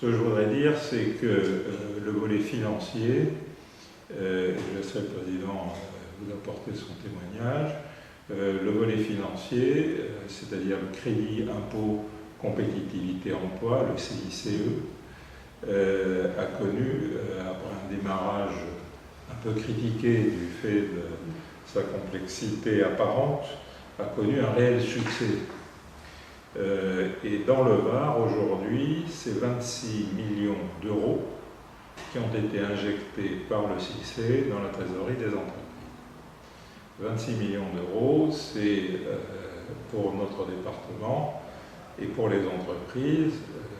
que je voudrais dire, c'est que le volet financier, et je laisserai le président vous apporter son témoignage, le volet financier, c'est-à-dire le crédit impôt compétitivité emploi, le CICE, a connu, après un démarrage un peu critiqué du fait de sa complexité apparente, a connu un réel succès. Et dans le Var, aujourd'hui, c'est 26 millions d'euros qui ont été injectés par le CICE dans la trésorerie des entreprises. 26 millions d'euros, c'est pour notre département et pour les entreprises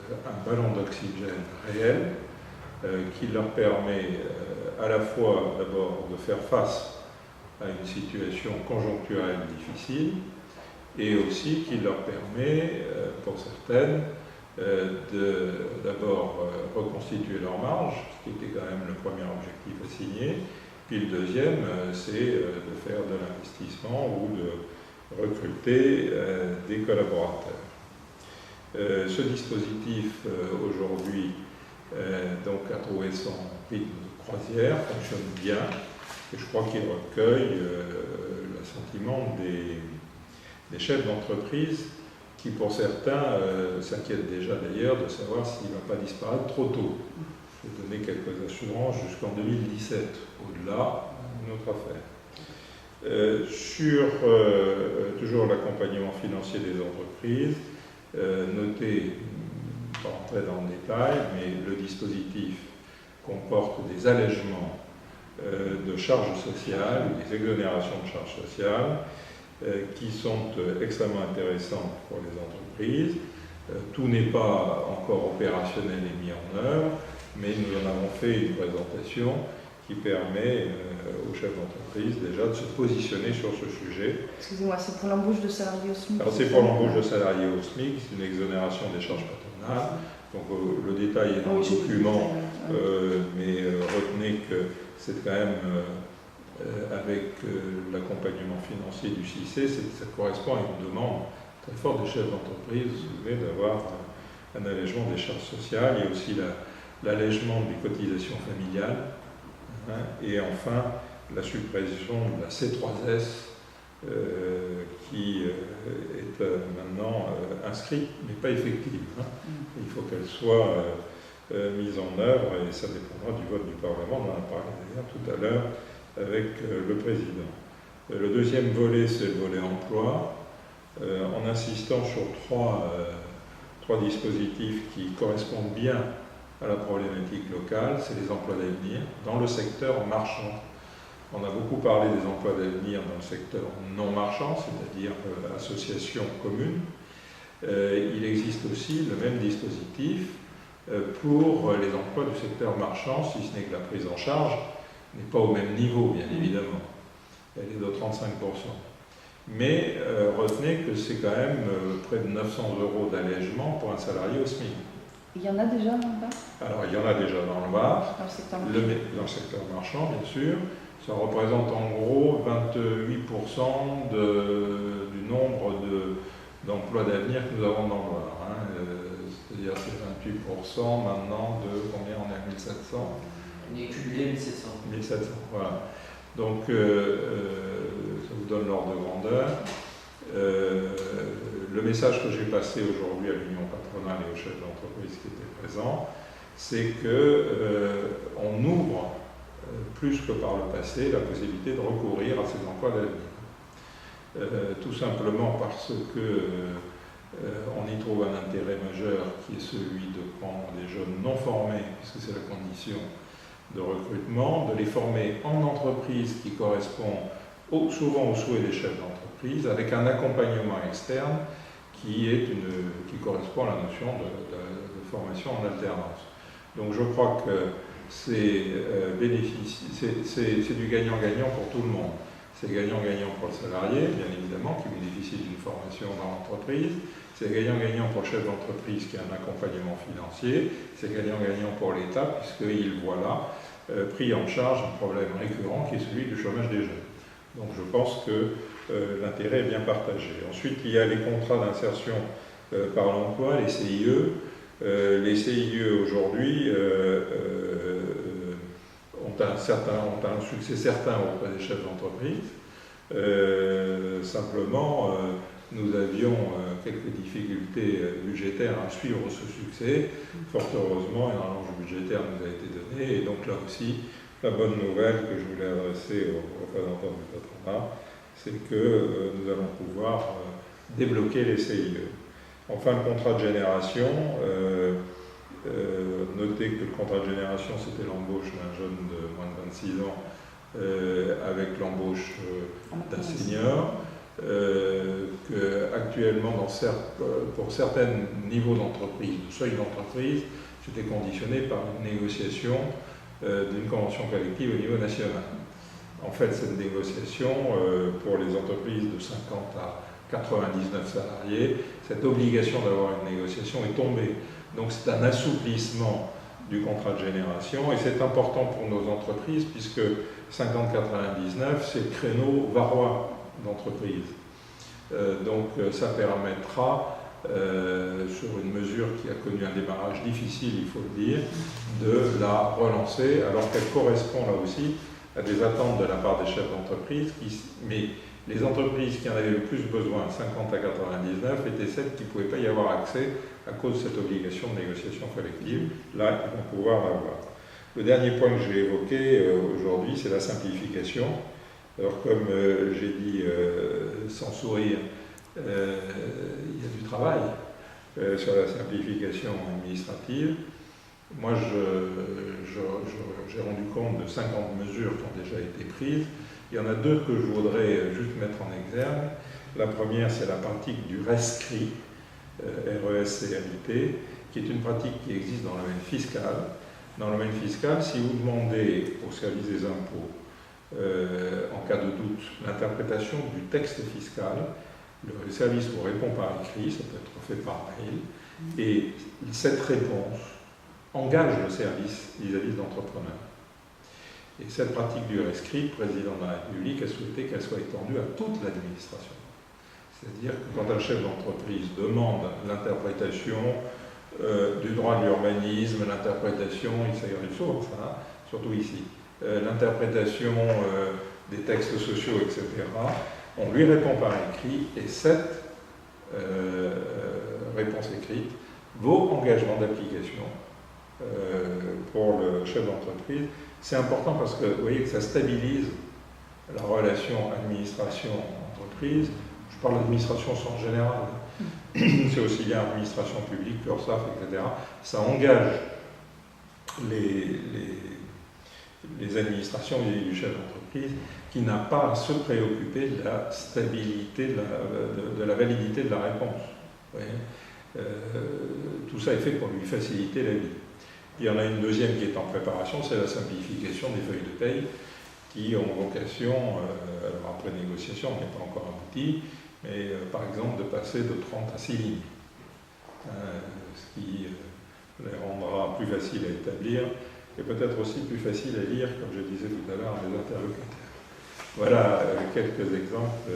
un ballon d'oxygène réel qui leur permet à la fois d'abord de faire face à une situation conjoncturelle difficile et aussi qui leur permet, pour certaines, d'abord reconstituer leur marge, ce qui était quand même le premier objectif assigné. Puis le deuxième, c'est de faire de l'investissement ou de recruter des collaborateurs. Ce dispositif, aujourd'hui, donc, a trouvé son rythme de croisière, fonctionne bien, et je crois qu'il recueille l'assentiment des chefs d'entreprise qui, pour certains, s'inquiètent déjà d'ailleurs de savoir s'il ne va pas disparaître trop tôt. Je vais donner quelques assurances jusqu'en 2017. Au-delà, une autre affaire. Sur toujours l'accompagnement financier des entreprises, notez, pas rentrer dans le détail, mais le dispositif comporte des allègements de charges sociales, des exonérations de charges sociales, qui sont extrêmement intéressantes pour les entreprises. Tout n'est pas encore opérationnel et mis en œuvre, mais nous en avons fait une présentation qui permet aux chefs d'entreprise déjà de se positionner sur ce sujet. Excusez-moi, c'est pour l'embauche de salariés au SMIC? Alors c'est pour l'embauche de salariés au SMIC, c'est une exonération des charges patronales. Donc le détail est dans le document, mais retenez que c'est quand même avec l'accompagnement financier du CICE, ça correspond à une demande très forte des chefs d'entreprise, d'avoir un allègement des charges sociales. Il y a aussi l'allègement des cotisations familiales, et enfin la suppression de la C3S qui est maintenant inscrite mais pas effective. Il faut qu'elle soit mise en œuvre et ça dépendra du vote du Parlement. On en a parlé d'ailleurs tout à l'heure avec le président. Le deuxième volet, c'est le volet emploi, en insistant sur trois dispositifs qui correspondent bien à la problématique locale. C'est les emplois d'avenir dans le secteur marchand. On a beaucoup parlé des emplois d'avenir dans le secteur non marchand, c'est-à-dire associations communes. Il existe aussi le même dispositif pour les emplois du secteur marchand, si ce n'est que la prise en charge n'est pas au même niveau, bien évidemment. Elle est de 35%. Mais retenez que c'est quand même près de 900 € d'allègement pour un salarié au SMIC. Il y en a déjà là-bas? Alors, il y en a déjà dans le Var, dans le secteur marchand, bien sûr. Ça représente en gros 28% du nombre d'emplois d'avenir que nous avons dans le Var. C'est-à-dire c'est 28% maintenant de combien on est à 1700? On est cumulé 1700. 1700, voilà. Donc ça vous donne l'ordre de grandeur. Le message que j'ai passé aujourd'hui à l'Union patronale et aux chefs d'entreprise qui étaient présents, c'est qu'on ouvre plus que par le passé la possibilité de recourir à ces emplois d'avenir. Tout simplement parce qu'on y trouve un intérêt majeur qui est celui de prendre des jeunes non formés, puisque c'est la condition de recrutement, de les former en entreprise qui correspond souvent aux souhaits des chefs d'entreprise, avec un accompagnement externe qui correspond à la notion de formation en alternance. Donc je crois que c'est du gagnant-gagnant pour tout le monde. C'est gagnant-gagnant pour le salarié, bien évidemment, qui bénéficie d'une formation dans l'entreprise. C'est gagnant-gagnant pour le chef d'entreprise qui a un accompagnement financier. C'est gagnant-gagnant pour l'État, puisqu'il voit là pris en charge un problème récurrent qui est celui du chômage des jeunes. Donc je pense que l'intérêt est bien partagé. Ensuite, il y a les contrats d'insertion par l'emploi, les CIE, Les CIE aujourd'hui ont un succès certain auprès des chefs d'entreprise. Simplement, nous avions quelques difficultés budgétaires à suivre ce succès. Fort heureusement, une rallonge budgétaire nous a été donnée. Et donc là aussi, la bonne nouvelle que je voulais adresser aux représentants du patronat, c'est que nous allons pouvoir débloquer les CIE. Enfin, le contrat de génération, notez que le contrat de génération, c'était l'embauche d'un jeune de moins de 26 ans avec l'embauche d'un senior. Actuellement, pour certains niveaux d'entreprise, de seuil d'entreprise, c'était conditionné par une négociation d'une convention collective au niveau national. En fait, cette négociation, pour les entreprises de 50 à 99 salariés, cette obligation d'avoir une négociation est tombée. Donc c'est un assouplissement du contrat de génération et c'est important pour nos entreprises puisque 50-99, c'est le créneau varois d'entreprise. Donc ça permettra, sur une mesure qui a connu un démarrage difficile, il faut le dire, de la relancer alors qu'elle correspond là aussi à des attentes de la part des chefs d'entreprise, mais les entreprises qui en avaient le plus besoin, 50 à 99, étaient celles qui ne pouvaient pas y avoir accès à cause de cette obligation de négociation collective. Là, ils vont pouvoir l'avoir. Le dernier point que j'ai évoqué aujourd'hui, c'est la simplification. Alors, comme j'ai dit sans sourire, il y a du travail sur la simplification administrative. Moi, j'ai rendu compte de 50 mesures qui ont déjà été prises. Il y en a deux que je voudrais juste mettre en exergue. La première, c'est la pratique du rescrit, RESCRIT, qui est une pratique qui existe dans le domaine fiscal. Dans le domaine fiscal, si vous demandez au service des impôts, en cas de doute, l'interprétation du texte fiscal, le service vous répond par écrit, ça peut être fait par mail, et cette réponse engage le service vis-à-vis de l'entrepreneur. Et cette pratique du rescrit, le président de la République a souhaité qu'elle soit étendue à toute l'administration. C'est-à-dire que quand un chef d'entreprise demande l'interprétation du droit de l'urbanisme, l'interprétation, il s'agit de choses, hein, surtout ici, l'interprétation des textes sociaux, etc., on lui répond par écrit, et cette réponse écrite vaut engagement d'application pour le chef d'entreprise. C'est important parce que vous voyez que ça stabilise la relation administration-entreprise. Je parle d'administration au sens général. C'est aussi bien administration publique, l'URSSAF, etc. Ça engage les administrations vis-à-vis du chef d'entreprise qui n'a pas à se préoccuper de la stabilité, de la validité de la réponse. Vous voyez, tout ça est fait pour lui faciliter la vie. Il y en a une deuxième qui est en préparation, c'est la simplification des feuilles de paye qui ont vocation, alors après négociation, on n'est pas encore abouti, mais par exemple de passer de 30 à 6 lignes, ce qui les rendra plus faciles à établir et peut-être aussi plus facile à lire, comme je disais tout à l'heure, à mes interlocuteurs. Voilà quelques exemples